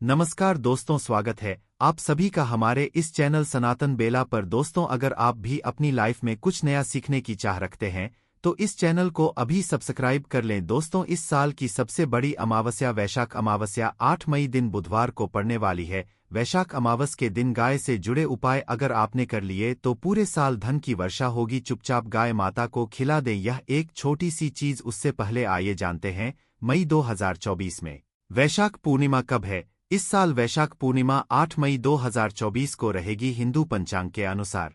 नमस्कार दोस्तों, स्वागत है आप सभी का हमारे इस चैनल सनातन बेला पर। दोस्तों, अगर आप भी अपनी लाइफ में कुछ नया सीखने की चाह रखते हैं तो इस चैनल को अभी सब्सक्राइब कर लें। दोस्तों, इस साल की सबसे बड़ी अमावस्या वैशाख अमावस्या 8 मई दिन बुधवार को पड़ने वाली है। वैशाख अमावस के दिन गाय से जुड़े उपाय अगर आपने कर लिए तो पूरे साल धन की वर्षा होगी। चुपचाप गाय माता को खिला दें, यह एक छोटी सी चीज। उससे पहले आइए जानते हैं मई 2024 में वैशाख पूर्णिमा कब है। इस साल वैशाख पूर्णिमा 8 मई 2024 को रहेगी। हिंदू पंचांग के अनुसार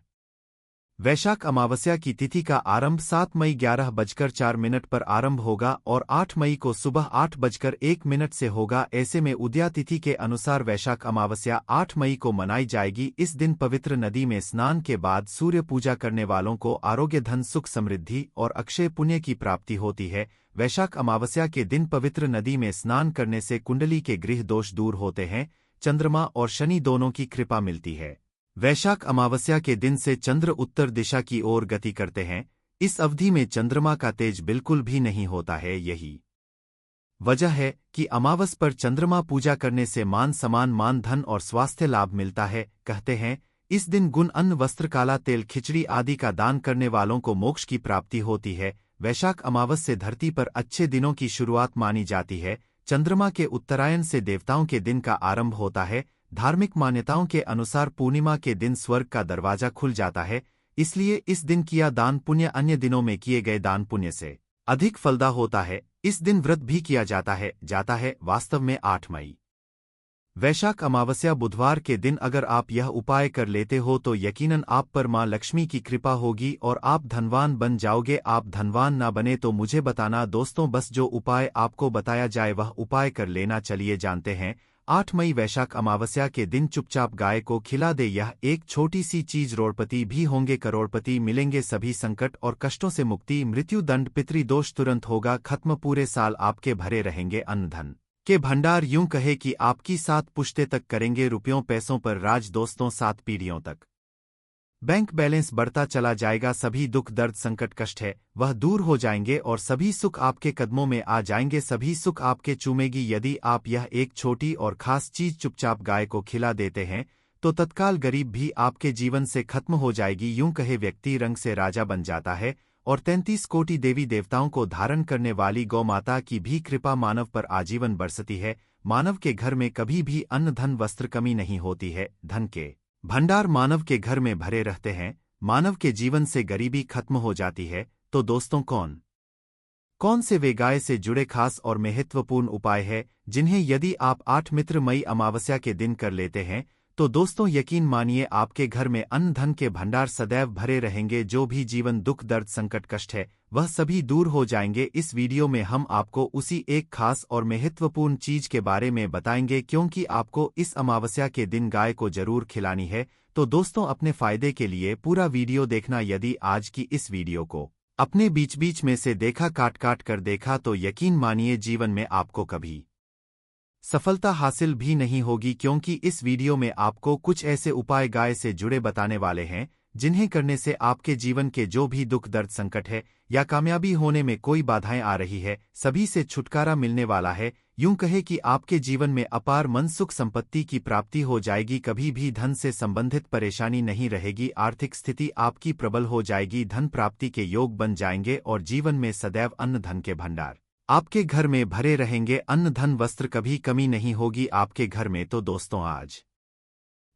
वैशाख अमावस्या की तिथि का आरंभ 7 मई 11:04 पर आरंभ होगा और 8 मई को सुबह 8:01 से होगा। ऐसे में उदया तिथि के अनुसार वैशाख अमावस्या 8 मई को मनाई जाएगी। इस दिन पवित्र नदी में स्नान के बाद सूर्य पूजा करने वालों को आरोग्य, धन, सुख, समृद्धि और अक्षय पुण्य की प्राप्ति होती है। वैशाख अमावस्या के दिन पवित्र नदी में स्नान करने से कुंडली के गृह दोष दूर होते हैं, चंद्रमा और शनि दोनों की कृपा मिलती है। वैशाख अमावस्या के दिन से चंद्र उत्तर दिशा की ओर गति करते हैं। इस अवधि में चंद्रमा का तेज बिल्कुल भी नहीं होता है। यही वजह है कि अमावस पर चंद्रमा पूजा करने से मान सम्मान, मान, धन और स्वास्थ्य लाभ मिलता है। कहते हैं इस दिन गुण, अन्न, वस्त्र, काला तेल, खिचड़ी आदि का दान करने वालों को मोक्ष की प्राप्ति होती है। वैशाख अमावस से धरती पर अच्छे दिनों की शुरुआत मानी जाती है। चंद्रमा के उत्तरायण से देवताओं के दिन का आरंभ होता है। धार्मिक मान्यताओं के अनुसार पूर्णिमा के दिन स्वर्ग का दरवाजा खुल जाता है, इसलिए इस दिन किया दान पुण्य अन्य दिनों में किए गए दान पुण्य से अधिक फलदा होता है। इस दिन व्रत भी किया जाता है। वास्तव में 8 मई वैशाख अमावस्या बुधवार के दिन अगर आप यह उपाय कर लेते हो तो यकीनन आप पर मां लक्ष्मी की कृपा होगी और आप धनवान बन जाओगे। आप धनवान ना बने तो मुझे बताना दोस्तों, बस जो उपाय आपको बताया जाए वह उपाय कर लेना। चलिए जानते हैं। 8 मई वैशाख अमावस्या के दिन चुपचाप गाय को खिला दे। यह एक छोटी सी चीज, रोड़पति भी होंगे, करोड़पति मिलेंगे, सभी संकट और कष्टों से मुक्ति, मृत्यु दंड, पितृदोष तुरंत होगा खत्म। पूरे साल आपके भरे रहेंगे अन्न धन के भंडार। यूं कहे कि आपकी 7 पुश्ते तक करेंगे रुपयों पैसों पर राज। दोस्तों, 7 पीढ़ियों तक बैंक बैलेंस बढ़ता चला जाएगा। सभी दुख, दर्द, संकट, कष्ट है वह दूर हो जाएंगे और सभी सुख आपके कदमों में आ जाएंगे। सभी सुख आपके चूमेगी। यदि आप यह एक छोटी और खास चीज चुपचाप गाय को खिला देते हैं तो तत्काल गरीब भी आपके जीवन से खत्म हो जाएगी। यूं कहे व्यक्ति रंग से राजा बन जाता है और 33 कोटि देवी देवताओं को धारण करने वाली गौ माता की भी कृपा मानव पर आजीवन बरसती है। मानव के घर में कभी भी अन्न, धन, वस्त्र कमी नहीं होती है। धन के भंडार मानव के घर में भरे रहते हैं। मानव के जीवन से गरीबी खत्म हो जाती है। तो दोस्तों, कौन से वे गाय से जुड़े खास और महत्वपूर्ण उपाय है जिन्हें यदि आप 8 मित्र मई अमावस्या के दिन कर लेते हैं तो दोस्तों यकीन मानिए आपके घर में अन्न धन के भंडार सदैव भरे रहेंगे। जो भी जीवन दुख, दर्द, संकट, कष्ट है वह सभी दूर हो जाएंगे। इस वीडियो में हम आपको उसी एक खास और महत्वपूर्ण चीज के बारे में बताएंगे, क्योंकि आपको इस अमावस्या के दिन गाय को जरूर खिलानी है। तो दोस्तों, अपने फायदे के लिए पूरा वीडियो देखना। यदि आज की इस वीडियो को अपने बीच बीच में से देखा, काट काट कर देखा तो यकीन मानिए जीवन में आपको कभी सफलता हासिल भी नहीं होगी, क्योंकि इस वीडियो में आपको कुछ ऐसे उपाय गाय से जुड़े बताने वाले हैं जिन्हें करने से आपके जीवन के जो भी दुख, दर्द, संकट है या कामयाबी होने में कोई बाधाएं आ रही है सभी से छुटकारा मिलने वाला है। यूं कहे कि आपके जीवन में अपार मन, सुख, संपत्ति की प्राप्ति हो जाएगी। कभी भी धन से संबंधित परेशानी नहीं रहेगी। आर्थिक स्थिति आपकी प्रबल हो जाएगी। धन प्राप्ति के योग बन जाएंगे और जीवन में सदैव अन्न धन के भंडार आपके घर में भरे रहेंगे। अन्न, धन, वस्त्र कभी कमी नहीं होगी आपके घर में। तो दोस्तों, आज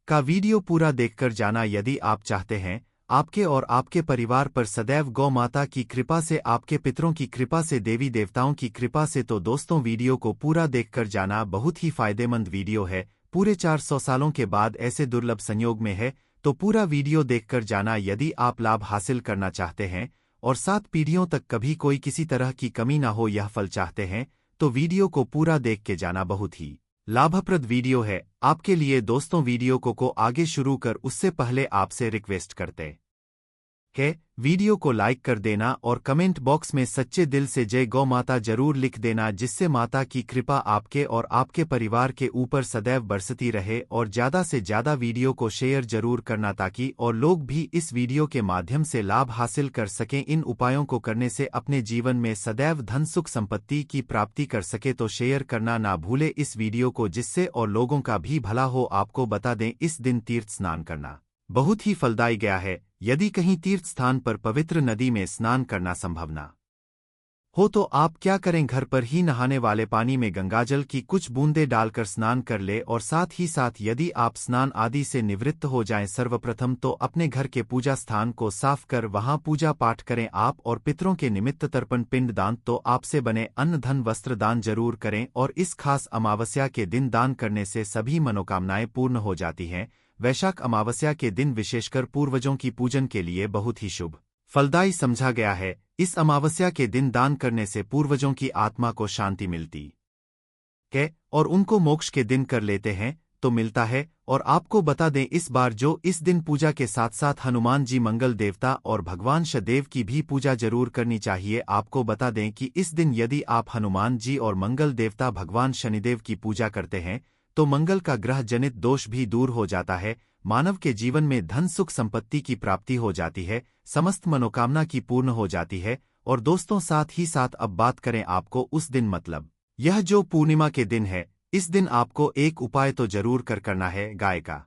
का वीडियो पूरा देखकर जाना। यदि आप चाहते हैं आपके और आपके परिवार पर सदैव गौ माता की कृपा से, आपके पितरों की कृपा से, देवी देवताओं की कृपा से, तो दोस्तों वीडियो को पूरा देखकर जाना। बहुत ही फायदेमंद वीडियो है। पूरे 400 सालों के बाद ऐसे दुर्लभ संयोग में है, तो पूरा वीडियो देखकर जाना। यदि आप लाभ हासिल करना चाहते हैं और 7 पीढ़ियों तक कभी कोई किसी तरह की कमी ना हो, यह फल चाहते हैं, तो वीडियो को पूरा देख के जाना। बहुत ही लाभप्रद वीडियो है आपके लिए। दोस्तों, वीडियो को आगे शुरू कर उससे पहले आपसे रिक्वेस्ट करते है। वीडियो को लाइक कर देना और कमेंट बॉक्स में सच्चे दिल से जय गौ माता जरूर लिख देना, जिससे माता की कृपा आपके और आपके परिवार के ऊपर सदैव बरसती रहे। और ज़्यादा से ज़्यादा वीडियो को शेयर जरूर करना ताकि और लोग भी इस वीडियो के माध्यम से लाभ हासिल कर सकें। इन उपायों को करने से अपने जीवन में सदैव धन सुख संपत्ति की प्राप्ति कर सके, तो शेयर करना ना भूले इस वीडियो को, जिससे और लोगों का भी भला हो। आपको बता दें, इस दिन तीर्थ स्नान करना बहुत ही फलदायी गया है। यदि कहीं तीर्थ स्थान पर पवित्र नदी में स्नान करना संभव न हो तो आप क्या करें, घर पर ही नहाने वाले पानी में गंगाजल की कुछ बूंदें डालकर स्नान कर ले। और साथ ही साथ यदि आप स्नान आदि से निवृत्त हो जाएं, सर्वप्रथम तो अपने घर के पूजा स्थान को साफ कर वहां पूजा पाठ करें आप, और पितरों के निमित्त तर्पण पिंड दान तो आपसे बने अन्न धन वस्त्र दान जरूर करें। और इस खास अमावस्या के दिन दान करने से सभी मनोकामनाएं पूर्ण हो जाती हैं। वैशाख अमावस्या के दिन विशेषकर पूर्वजों की पूजन के लिए बहुत ही शुभ फलदायी समझा गया है। इस अमावस्या के दिन दान करने से पूर्वजों की आत्मा को शांति मिलती है और उनको मोक्ष के दिन कर लेते हैं तो मिलता है। और आपको बता दें, इस बार जो इस दिन पूजा के साथ साथ हनुमान जी मंगल देवता और भगवान शनिदेव की भी पूजा जरूर करनी चाहिए। आपको बता दें कि इस दिन यदि आप हनुमान जी और मंगल देवता भगवान शनिदेव की पूजा करते हैं तो मंगल का ग्रह जनित दोष भी दूर हो जाता है, मानव के जीवन में धन सुख संपत्ति की प्राप्ति हो जाती है, समस्त मनोकामना की पूर्ण हो जाती है। और दोस्तों, साथ ही साथ अब बात करें आपको उस दिन, मतलब यह जो पूर्णिमा के दिन है, इस दिन आपको एक उपाय तो जरूर करना है। गाय का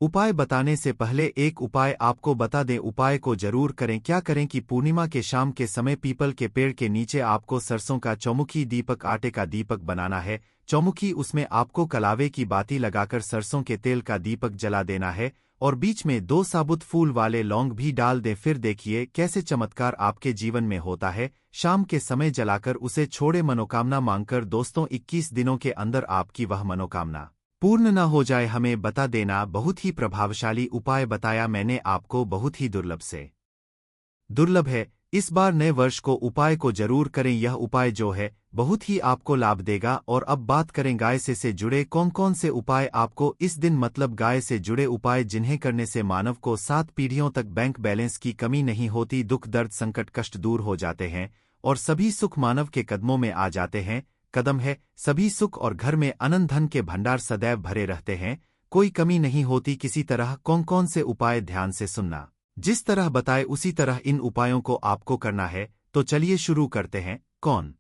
उपाय बताने से पहले एक उपाय आपको बता दें, उपाय को जरूर करें। क्या करें कि पूर्णिमा के शाम के समय पीपल के पेड़ के नीचे आपको सरसों का चौमुखी दीपक, आटे का दीपक बनाना है। चौमुखी, उसमें आपको कलावे की बाती लगाकर सरसों के तेल का दीपक जला देना है और बीच में 2 साबुत फूल वाले लौंग भी डाल दें। फिर देखिए कैसे चमत्कार आपके जीवन में होता है। शाम के समय जलाकर उसे छोड़े, मनोकामना मांगकर। दोस्तों, 21 दिनों के अंदर आपकी वह मनोकामना पूर्ण न हो जाए, हमें बता देना। बहुत ही प्रभावशाली उपाय बताया मैंने आपको, बहुत ही दुर्लभ है। इस बार नए वर्ष को उपाय को जरूर करें। यह उपाय जो है बहुत ही आपको लाभ देगा। और अब बात करें गाय से जुड़े कौन कौन से उपाय आपको इस दिन, मतलब गाय से जुड़े उपाय जिन्हें करने से मानव को 7 पीढ़ियों तक बैंक बैलेंस की कमी नहीं होती, दुख दर्द संकट कष्ट दूर हो जाते हैं और सभी सुख मानव के कदमों में आ जाते हैं। कदम है सभी सुख और घर में अनंत धन के भंडार सदैव भरे रहते हैं, कोई कमी नहीं होती किसी तरह। कौन कौन से उपाय ध्यान से सुनना, जिस तरह बताए उसी तरह इन उपायों को आपको करना है। तो चलिए शुरू करते हैं। कौन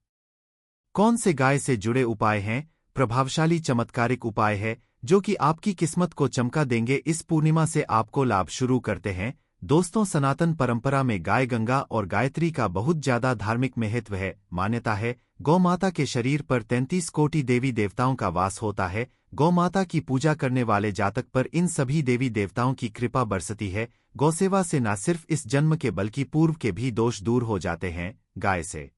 कौन से गाय से जुड़े उपाय हैं? प्रभावशाली चमत्कारिक उपाय है जो कि आपकी किस्मत को चमका देंगे। इस पूर्णिमा से आपको लाभ शुरू करते हैं। दोस्तों, सनातन परंपरा में गाय गंगा और गायत्री का बहुत ज्यादा धार्मिक महत्व है। मान्यता है गौ माता के शरीर पर 33 कोटि देवी देवताओं का वास होता है। गौ माता की पूजा करने वाले जातक पर इन सभी देवी देवताओं की कृपा बरसती है। गौसेवा से न सिर्फ इस जन्म के बल्कि पूर्व के भी दोष दूर हो जाते हैं। गाय से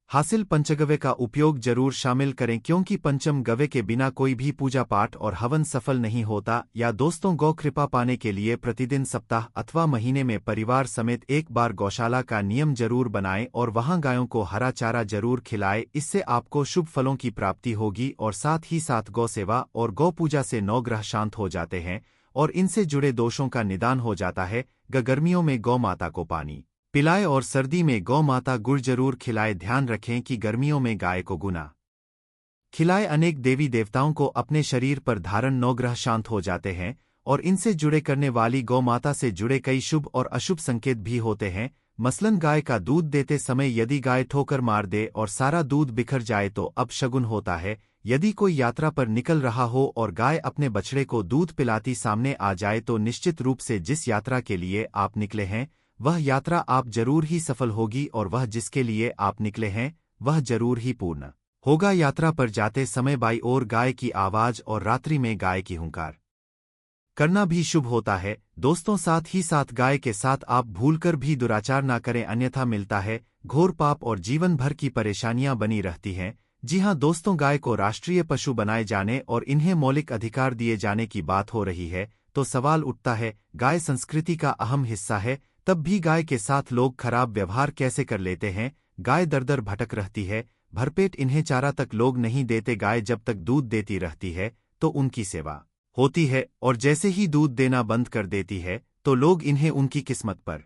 हासिल पंचगव्य का उपयोग जरूर शामिल करें, क्योंकि पंचम गव्य के बिना कोई भी पूजा पाठ और हवन सफल नहीं होता। या दोस्तों, गौ कृपा पाने के लिए प्रतिदिन, सप्ताह अथवा महीने में परिवार समेत एक बार गौशाला का नियम जरूर बनाएं और वहां गायों को हरा चारा जरूर खिलाएं। इससे आपको शुभ फलों की प्राप्ति होगी। और साथ ही साथ गौ सेवा और गौ पूजा से 9 ग्रह शांत हो जाते हैं और इनसे जुड़े दोषों का निदान हो जाता है। गर्मियों में गौ माता को पानी पिलाए और सर्दी में गौ माता गुड़ जरूर खिलाए। ध्यान रखें कि गर्मियों में गाय को गुना खिलाए। अनेक देवी देवताओं को अपने शरीर पर धारण 9 ग्रह शांत हो जाते हैं और इनसे जुड़े करने वाली गौ माता से जुड़े कई शुभ और अशुभ संकेत भी होते हैं। मसलन, गाय का दूध देते समय यदि गाय ठोकर मार दे और सारा दूध बिखर जाए तो अपशगुन होता है। यदि कोई यात्रा पर निकल रहा हो और गाय अपने बछड़े को दूध पिलाती सामने आ जाए तो निश्चित रूप से जिस यात्रा के लिए आप निकले हैं वह यात्रा आप जरूर ही सफल होगी और वह जिसके लिए आप निकले हैं वह जरूर ही पूर्ण होगा। यात्रा पर जाते समय बाई ओर गाय की आवाज और रात्रि में गाय की हुंकार करना भी शुभ होता है। दोस्तों, साथ ही साथ गाय के साथ आप भूलकर भी दुराचार ना करें, अन्यथा मिलता है घोर पाप और जीवन भर की परेशानियां बनी रहती हैं। जी हां दोस्तों, गाय को राष्ट्रीय पशु बनाए जाने और इन्हें मौलिक अधिकार दिए जाने की बात हो रही है तो सवाल उठता है, गाय संस्कृति का अहम हिस्सा है, तब भी गाय के साथ लोग खराब व्यवहार कैसे कर लेते हैं? गाय दर दर भटक रहती है, भरपेट इन्हें चारा तक लोग नहीं देते। गाय जब तक दूध देती रहती है तो उनकी सेवा होती है और जैसे ही दूध देना बंद कर देती है तो लोग इन्हें उनकी किस्मत पर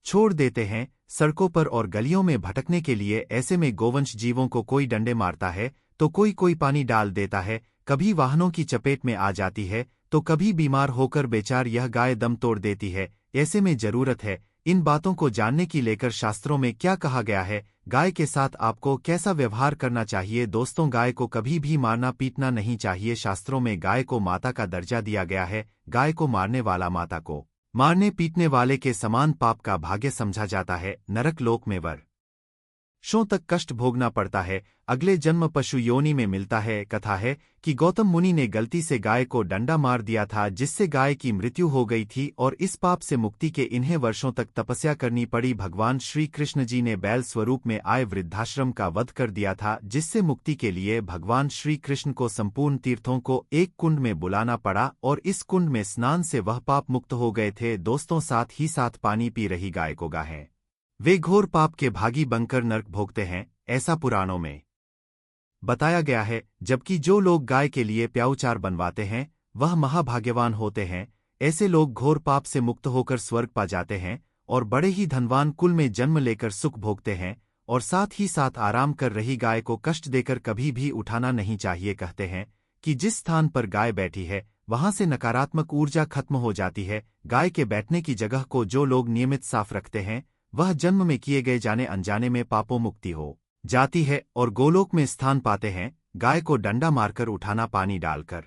छोड़ देते हैं, सड़कों पर और गलियों में भटकने के लिए। ऐसे में गोवंश जीवों को कोई डंडे मारता है तो कोई पानी डाल देता है, कभी वाहनों की चपेट में आ जाती है तो कभी बीमार होकर बेचार यह गाय दम तोड़ देती है। ऐसे में जरूरत है इन बातों को जानने की लेकर शास्त्रों में क्या कहा गया है, गाय के साथ आपको कैसा व्यवहार करना चाहिए। दोस्तों, गाय को कभी भी मारना पीटना नहीं चाहिए। शास्त्रों में गाय को माता का दर्जा दिया गया है। गाय को मारने वाला माता को मारने पीटने वाले के समान पाप का भाग्य समझा जाता है। नरक लोक में वर्षों तक कष्ट भोगना पड़ता है, अगले जन्म पशु योनि में मिलता है। कथा है कि गौतम मुनि ने गलती से गाय को डंडा मार दिया था, जिससे गाय की मृत्यु हो गई थी और इस पाप से मुक्ति के इन्हें वर्षों तक तपस्या करनी पड़ी। भगवान श्री कृष्ण जी ने बैल स्वरूप में आए वृद्धाश्रम का वध कर दिया था, जिससे मुक्ति के लिए भगवान श्री कृष्ण को संपूर्ण तीर्थों को एक कुंड में बुलाना पड़ा और इस कुंड में स्नान से वह पाप मुक्त हो गए थे। दोस्तों, साथ ही साथ पानी पी रही गाय को गाहें वे घोर पाप के भागी बनकर नरक भोगते हैं, ऐसा पुराणों में बताया गया है। जबकि जो लोग गाय के लिए प्याऊचार बनवाते हैं वह महाभाग्यवान होते हैं। ऐसे लोग घोर पाप से मुक्त होकर स्वर्ग पा जाते हैं और बड़े ही धनवान कुल में जन्म लेकर सुख भोगते हैं। और साथ ही साथ आराम कर रही गाय को कष्ट देकर कभी भी उठाना नहीं चाहिए। कहते हैं कि जिस स्थान पर गाय बैठी है वहां से नकारात्मक ऊर्जा खत्म हो जाती है। गाय के बैठने की जगह को जो लोग नियमित साफ रखते हैं वह जन्म में किए गए जाने अनजाने में पापों मुक्ति हो जाती है और गोलोक में स्थान पाते हैं। गाय को डंडा मारकर उठाना, पानी डालकर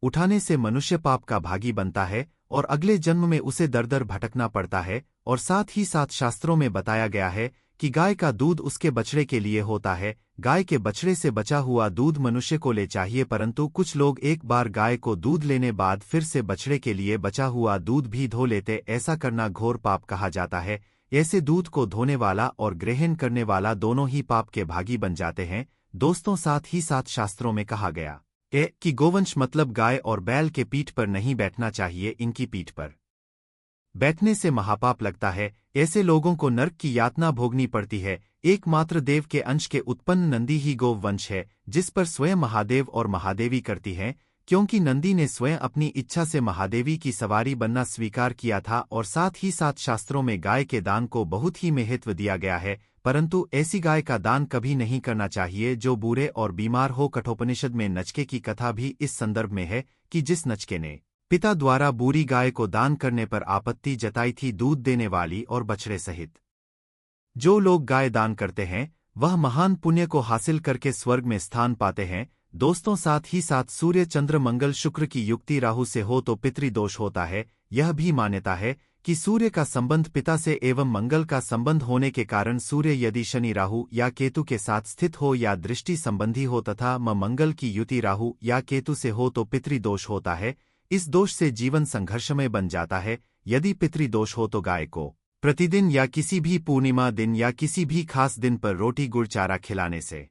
उठाने से मनुष्य पाप का भागी बनता है और अगले जन्म में उसे दर दर भटकना पड़ता है। और साथ ही साथ शास्त्रों में बताया गया है कि गाय का दूध उसके बछड़े के लिए होता है। गाय के बछड़े से बचा हुआ दूध मनुष्य को ले चाहिए, परंतु कुछ लोग एक बार गाय को दूध लेने बाद फिर से बछड़े के लिए बचा हुआ दूध भी धो लेते। ऐसा करना घोर पाप कहा जाता है। ऐसे दूध को धोने वाला और ग्रहण करने वाला दोनों ही पाप के भागी बन जाते हैं। दोस्तों, साथ ही साथ शास्त्रों में कहा गया है कि गोवंश मतलब गाय और बैल के पीठ पर नहीं बैठना चाहिए, इनकी पीठ पर बैठने से महापाप लगता है। ऐसे लोगों को नरक की यातना भोगनी पड़ती है। एकमात्र देव के अंश के उत्पन्न नंदी ही गोवंश है, जिस पर स्वयं महादेव और महादेवी करती हैं, क्योंकि नंदी ने स्वयं अपनी इच्छा से महादेवी की सवारी बनना स्वीकार किया था। और साथ ही साथ शास्त्रों में गाय के दान को बहुत ही महत्व दिया गया है, परंतु ऐसी गाय का दान कभी नहीं करना चाहिए जो बूढ़े और बीमार हो। कठोपनिषद में नचके की कथा भी इस संदर्भ में है कि जिस नचके ने पिता द्वारा बूढ़ी गाय को दान करने पर आपत्ति जताई थी, दूध देने वाली और बछड़े सहित जो लोग गाय दान करते हैं वह महान पुण्य को हासिल करके स्वर्ग में स्थान पाते हैं। दोस्तों, साथ ही साथ सूर्य चंद्र मंगल शुक्र की युक्ति राहु से हो तो पितृदोष होता है। यह भी मान्यता है कि सूर्य का संबंध पिता से एवं मंगल का संबंध होने के कारण सूर्य यदि शनि राहु या केतु के साथ स्थित हो या दृष्टि संबंधी हो तथा मंगल की युति राहु या केतु से हो तो पितृदोष होता है। इस दोष से जीवन संघर्षमय बन जाता है। यदि पितृदोष हो तो गाय को प्रतिदिन या किसी भी पूर्णिमा दिन या किसी भी खास दिन पर रोटी गुड़ चारा खिलाने से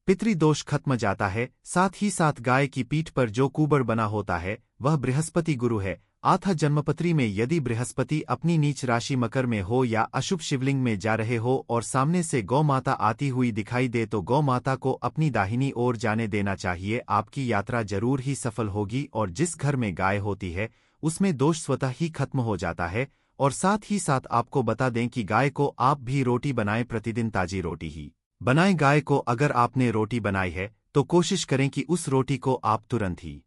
पितृदोष खत्म जाता है। साथ ही साथ गाय की पीठ पर जो कुबड़ बना होता है वह बृहस्पति गुरु है। आथा जन्मपत्री में यदि बृहस्पति अपनी नीच राशि मकर में हो या अशुभ शिवलिंग में जा रहे हो और सामने से गौ माता आती हुई दिखाई दे तो गौ माता को अपनी दाहिनी ओर जाने देना चाहिए। आपकी यात्रा जरूर ही सफल होगी और जिस घर में गाय होती है उसमें दोष स्वतः ही खत्म हो जाता है। और साथ ही साथ आपको बता दें कि गाय को आप भी रोटी बनाएं, प्रतिदिन ताजी रोटी ही बनाएं। गाय को अगर आपने रोटी बनाई है तो कोशिश करें कि उस रोटी को आप तुरंत ही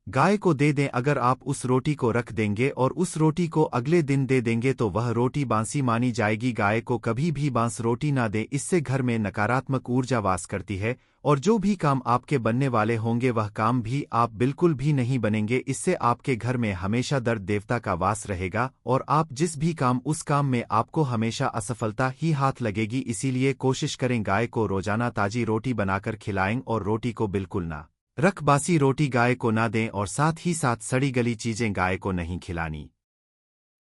गाय को दे दें। अगर आप उस रोटी को रख देंगे और उस रोटी को अगले दिन दे देंगे तो वह रोटी बासी मानी जाएगी। गाय को कभी भी बांस रोटी ना दें, इससे घर में नकारात्मक ऊर्जा वास करती है और जो भी काम आपके बनने वाले होंगे वह काम भी आप बिल्कुल भी नहीं बनेंगे। इससे आपके घर में हमेशा दर्द देवता का वास रहेगा और आप जिस भी काम उस काम में आपको हमेशा असफलता ही हाथ लगेगी। इसीलिए कोशिश करें गाय को रोजाना ताजी रोटी बनाकर खिलाएं और रोटी को बिल्कुल ना रख बासी रोटी गाय को ना दें और साथ ही साथ सड़ी गली चीजें गाय को नहीं खिलानी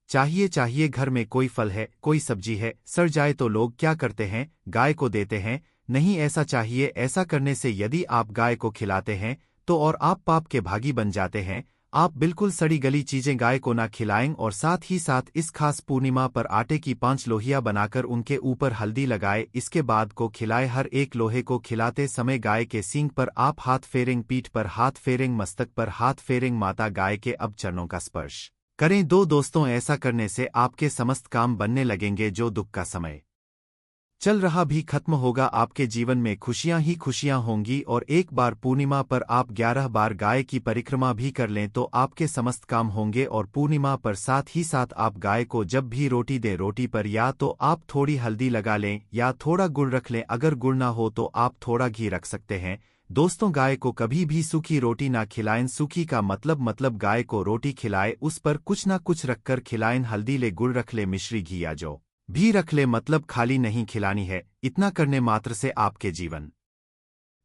चाहिए। घर में कोई फल है, कोई सब्जी है, सड़ जाए तो लोग क्या करते हैं, गाय को देते हैं। नहीं ऐसा चाहिए। ऐसा करने से यदि आप गाय को खिलाते हैं तो और आप पाप के भागी बन जाते हैं। आप बिल्कुल सड़ी गली चीजें गाय को ना खिलाएं और साथ ही साथ इस खास पूर्णिमा पर आटे की 5 लोहिया बनाकर उनके ऊपर हल्दी लगाए, इसके बाद को खिलाए। हर एक लोहे को खिलाते समय गाय के सींग पर आप हाथ फेरेंग, पीठ पर हाथ फेरेंग, मस्तक पर हाथ फेरेंग, माता गाय के अब चरणों का स्पर्श करें। दोस्तों ऐसा करने से आपके समस्त काम बनने लगेंगे, जो दुख का समय चल रहा भी खत्म होगा। आपके जीवन में खुशियां ही खुशियां होंगी और एक बार पूर्णिमा पर आप 11 बार गाय की परिक्रमा भी कर लें तो आपके समस्त काम होंगे। और पूर्णिमा पर साथ ही साथ आप गाय को जब भी रोटी दें, रोटी पर या तो आप थोड़ी हल्दी लगा लें या थोड़ा गुड़ रख लें। अगर गुड़ ना हो तो आप थोड़ा घी रख सकते हैं। दोस्तों गाय को कभी भी सूखी रोटी ना खिलाएं। सूखी का मतलब गाय को रोटी खिलाए, उस पर कुछ ना कुछ रखकर खिलाएं। हल्दी ले, गुड़ रख ले, मिश्री, घी या जो भी रख ले, मतलब खाली नहीं खिलानी है। इतना करने मात्र से आपके जीवन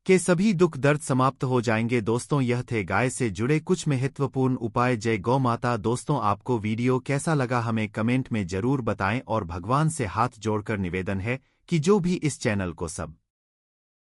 के सभी दुख दर्द समाप्त हो जाएंगे। दोस्तों यह थे गाय से जुड़े कुछ महत्वपूर्ण उपाय। जय गौ माता। दोस्तों आपको वीडियो कैसा लगा हमें कमेंट में जरूर बताएं और भगवान से हाथ जोड़कर निवेदन है कि जो भी इस चैनल को सब